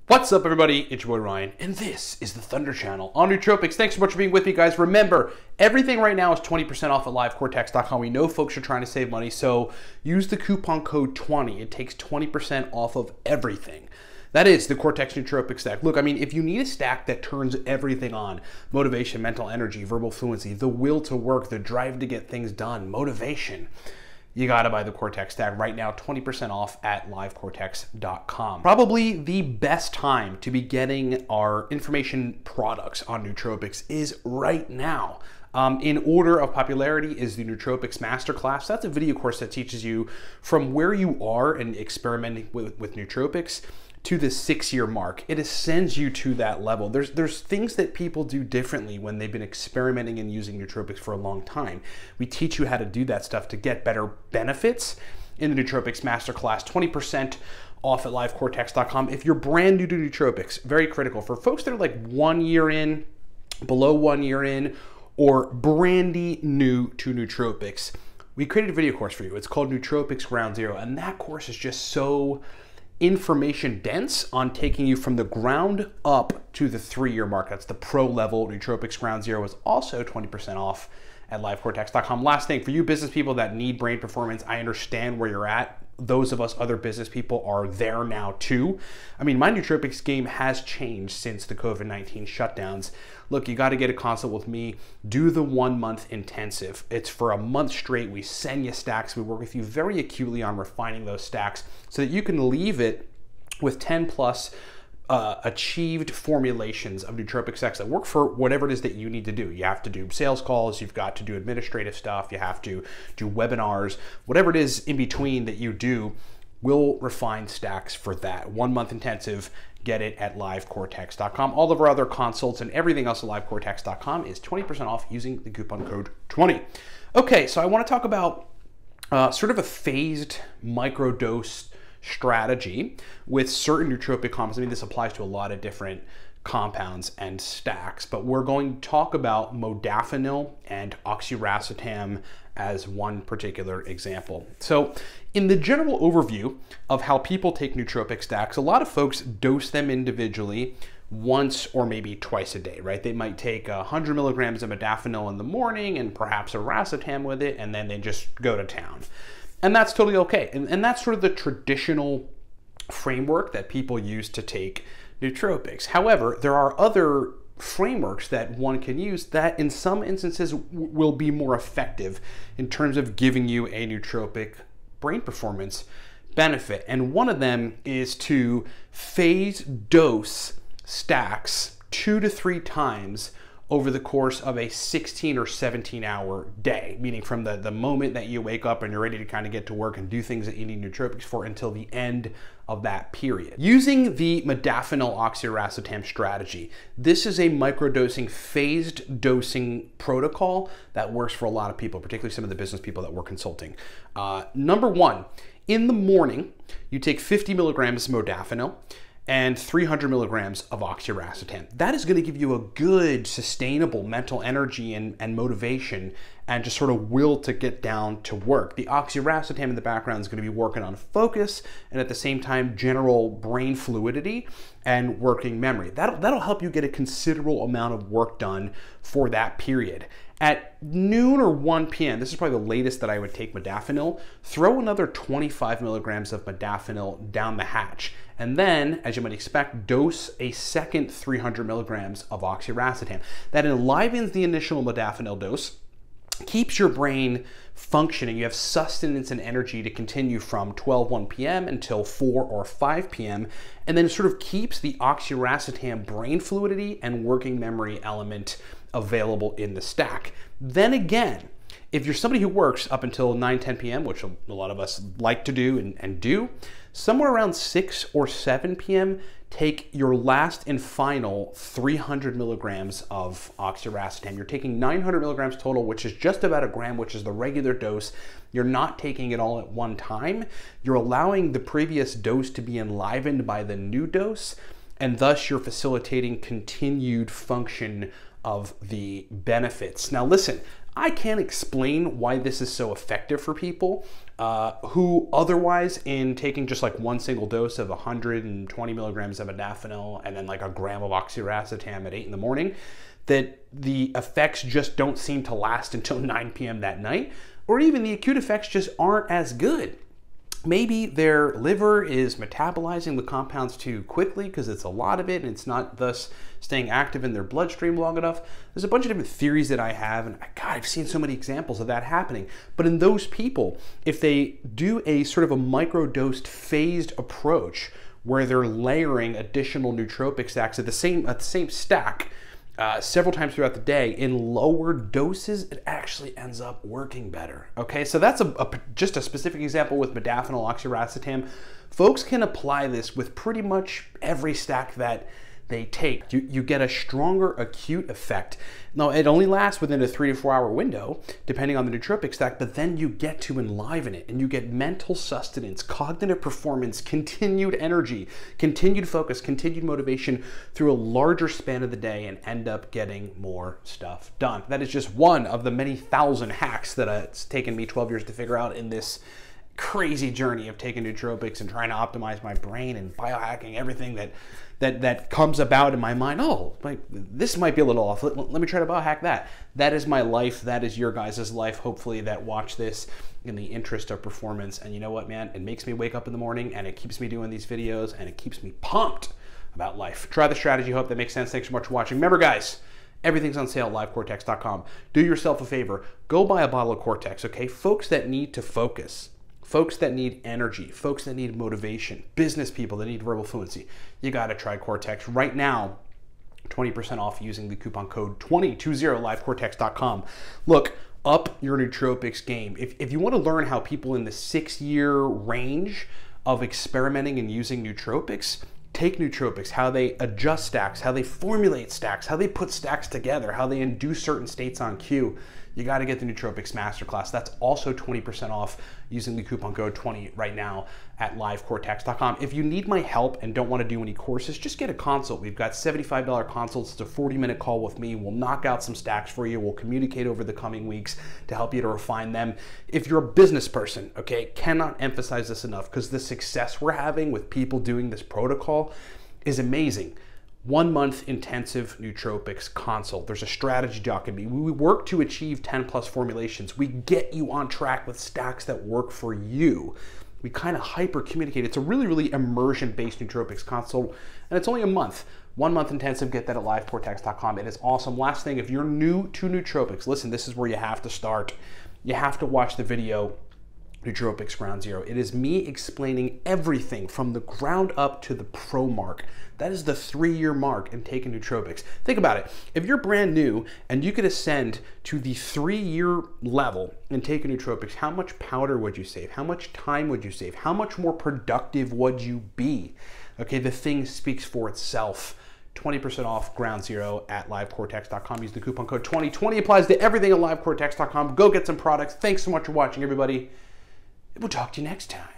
What's up, everybody? It's your boy Ryan, and this is the Thunder Channel on Nootropics. Thanks so much for being with me, guys. Remember, everything right now is 20% off at LiveCortexcom. We know folks are trying to save money, so use the coupon code 20. It takes 20% off of everything. That is the Cortex Nootropic stack. Look, I mean, if you need a stack that turns everything on, motivation, mental energy, verbal fluency, the will to work, the drive to get things done, motivation, you gotta buy the Cortex stack right now, 20% off at LiveCortexcom. Probably the best time to be getting our information products on Nootropics is right now. In order of popularity is the Nootropics Masterclass. That's a video course that teaches you from where you are and experimenting with Nootropics to the 6-year mark. It ascends you to that level. There's things that people do differently when they've been experimenting and using nootropics for a long time. We teach you how to do that stuff to get better benefits in the Nootropics Masterclass. 20% off at LiveCortexcom. If you're brand new to nootropics, very critical. For folks that are like 1 year in, below 1 year in, or brandy new to nootropics, we created a video course for you. It's called Nootropics Ground Zero, and that course is just so information dense on taking you from the ground up to the 3-year mark. That's the pro level. Nootropics Ground Zero is also 20% off at LiveCortexcom. Last thing, for you business people that need brain performance, I understand where you're at. Those of us other business people are there now too. I mean, my nootropics game has changed since the COVID-19 shutdowns. Look, you got to get a consult with me. Do the 1-month intensive. It's for a month straight. We send you stacks. We work with you very acutely on refining those stacks so that you can leave it with 10 plus achieved formulations of nootropic stacks that work for whatever it is that you need to do. You have to do sales calls, you've got to do administrative stuff, you have to do webinars, whatever it is in between that you do, we'll refine stacks for that. 1-month intensive, get it at LiveCortexcom. All of our other consults and everything else at LiveCortexcom is 20% off using the coupon code 20. Okay, so I want to talk about sort of a phased microdose strategy with certain nootropic compounds. I mean, this applies to a lot of different compounds and stacks, but we're going to talk about modafinil and oxiracetam as one particular example. So in the general overview of how people take nootropic stacks, a lot of folks dose them individually once or maybe twice a day, right? They might take 100 milligrams of modafinil in the morning and perhaps a racetam with it, and then they just go to town. And that's totally okay. And that's sort of the traditional framework that people use to take nootropics. However, there are other frameworks that one can use that in some instances will be more effective in terms of giving you a nootropic brain performance benefit. And one of them is to phase dose stacks 2 to 3 times over the course of a 16 or 17 hour day, meaning from the moment that you wake up and you're ready to kind of get to work and do things that you need nootropics for until the end of that period. Using the modafinil oxiracetam strategy, this is a microdosing, phased dosing protocol that works for a lot of people, particularly some of the business people that we're consulting. Number one, in the morning, you take 50 milligrams of modafinil and 300 milligrams of oxiracetam. That is going to give you a good, sustainable mental energy and motivation and just sort of will to get down to work. The oxiracetam in the background is going to be working on focus and at the same time general brain fluidity and working memory. That'll help you get a considerable amount of work done for that period. At noon or 1 p.m., this is probably the latest that I would take modafinil, throw another 25 milligrams of modafinil down the hatch. And then, as you might expect, dose a second 300 milligrams of oxiracetam. That enlivens the initial modafinil dose, keeps your brain functioning. You have sustenance and energy to continue from 1 p.m. until 4 or 5 p.m. And then sort of keeps the oxiracetam brain fluidity and working memory element available in the stack. Then again, if you're somebody who works up until 9, 10 p.m., which a lot of us like to do and do, somewhere around 6 or 7 p.m., take your last and final 300 milligrams of oxiracetam. You're taking 900 milligrams total, which is just about a gram, which is the regular dose. You're not taking it all at one time. You're allowing the previous dose to be enlivened by the new dose, and thus you're facilitating continued function of the benefits. Now listen, I can't explain why this is so effective for people who otherwise, in taking just like one single dose of 120 milligrams of modafinil and then like a gram of oxiracetam at 8 in the morning, that the effects just don't seem to last until 9 p.m. that night, or even the acute effects just aren't as good. Maybe their liver is metabolizing the compounds too quickly because it's a lot of it and it's not thus staying active in their bloodstream long enough. There's a bunch of different theories that I have, and God, I've seen so many examples of that happening. But in those people, if they do a sort of a microdosed phased approach where they're layering additional nootropic stacks at the same stack, several times throughout the day in lower doses, it actually ends up working better. Okay, so that's just a specific example with modafinil, oxiracetam. Folks can apply this with pretty much every stack that they take. You get a stronger acute effect. Now, it only lasts within a 3 to 4 hour window, depending on the nootropic stack, but then you get to enliven it and you get mental sustenance, cognitive performance, continued energy, continued focus, continued motivation through a larger span of the day and end up getting more stuff done. That is just one of the many thousand hacks that it's taken me 12 years to figure out in this crazy journey of taking nootropics and trying to optimize my brain and biohacking everything that comes about in my mind. Oh, like, this might be a little off. Let me try to biohack that. That is my life. That is your guys' life, hopefully, that watch this in the interest of performance. And you know what, man? It makes me wake up in the morning and it keeps me doing these videos and it keeps me pumped about life. Try the strategy. Hope that makes sense. Thanks so much for watching. Remember, guys, everything's on sale at LiveCortex.com. Do yourself a favor. Go buy a bottle of Cortex, okay? Folks that need to focus, folks that need energy, folks that need motivation, business people that need verbal fluency, you got to try Cortex. Right now, 20% off using the coupon code 2020 LiveCortex.com. Look, up your nootropics game. If you want to learn how people in the 6-year range of experimenting and using nootropics take nootropics, how they adjust stacks, how they formulate stacks, how they put stacks together, how they induce certain states on cue, you got to get the Nootropics Masterclass. That's also 20% off using the coupon code 20 right now at LiveCortex.com. If you need my help and don't want to do any courses, just get a consult. We've got $75 consults. It's a 40-minute call with me. We'll knock out some stacks for you. We'll communicate over the coming weeks to help you to refine them. If you're a business person, okay, cannot emphasize this enough, because the success we're having with people doing this protocol is amazing. 1 month intensive nootropics consult. There's a strategy document. We work to achieve 10+ formulations. We get you on track with stacks that work for you. We kind of hyper communicate. It's a really, really immersion-based nootropics consult, and it's only a month. 1 month intensive. Get that at LiveCortex.com. It is awesome. Last thing, if you're new to nootropics, listen, this is where you have to start. You have to watch the video Nootropics Ground Zero. It is me explaining everything from the ground up to the pro mark. That is the 3-year mark in taking nootropics. Think about it. If you're brand new and you could ascend to the 3-year level in taking nootropics, how much powder would you save? How much time would you save? How much more productive would you be? Okay, the thing speaks for itself. 20% off Ground Zero at LiveCortex.com. Use the coupon code 2020. Applies to everything at LiveCortex.com. Go get some products. Thanks so much for watching, everybody. We'll talk to you next time.